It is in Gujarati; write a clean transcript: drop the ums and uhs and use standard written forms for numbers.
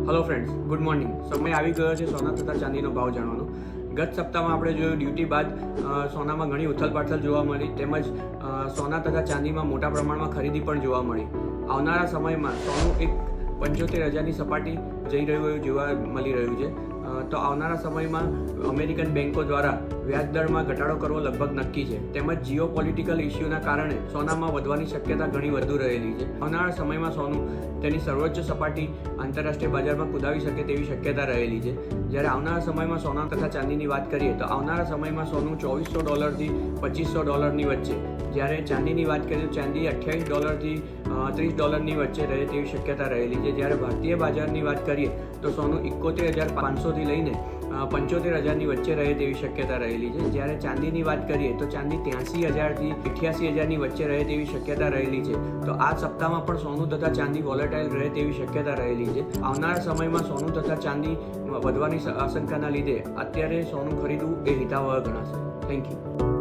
Hello friends, good morning. સમય આવી ગયો છે સોના તથા ચાંદીનો ભાવ જાણવાનો. ગત સપ્તાહમાં આપણે જોયું ડ્યુટી બાદ સોનામાં ઘણી ઉથલપાથલ જોવા મળી, તેમજ સોના તથા ચાંદીમાં મોટા પ્રમાણમાં ખરીદી પણ જોવા મળી. આવનારા સમયમાં સોનું એક 75,000ની સપાટી જઈ રહ્યું એવું જોવા મળી રહ્યું છે. તો આવનારા સમયમાં અમેરિકન બેન્કો દ્વારા વ્યાજદરમાં ઘટાડો કરવો લગભગ નક્કી છે, તેમજ જીઓ પોલિટિકલ ઇસ્યુના કારણે સોનામાં વધવાની શક્યતા ઘણી વધુ રહેલી છે. આવનારા સમયમાં સોનું તેની સર્વોચ્ચ સપાટી આંતરરાષ્ટ્રીય બજારમાં કૂદાવી શકે તેવી શક્યતા રહેલી છે. જ્યારે આવનારા સમયમાં સોના તથા ચાંદીની વાત કરીએ તો આવનારા સમયમાં સોનું $2,400થી $2,500ની વચ્ચે, જ્યારે ચાંદીની વાત કરીએ તો ચાંદી $28થી $30ની વચ્ચે રહે તેવી શક્યતા રહેલી છે. જ્યારે ભારતીય બજારની વાત કરીએ તો સોનું 71,500થી લઈને 75,000ની વચ્ચે રહે તેવી શક્યતા રહેલી છે. જ્યારે ચાંદીની વાત કરીએ તો ચાંદી 83,000થી 88,000ની વચ્ચે રહે તેવી શક્યતા રહેલી છે. તો આ સપ્તાહમાં પણ સોનું તથા ચાંદી વોલેટાઇલ રહે તેવી શક્યતા રહેલી છે. આવનારા સમયમાં સોનું તથા ચાંદી વધવાની આશંકાના લીધે અત્યારે સોનું ખરીદવું એ હિતાવહ ગણાશે. Thank you.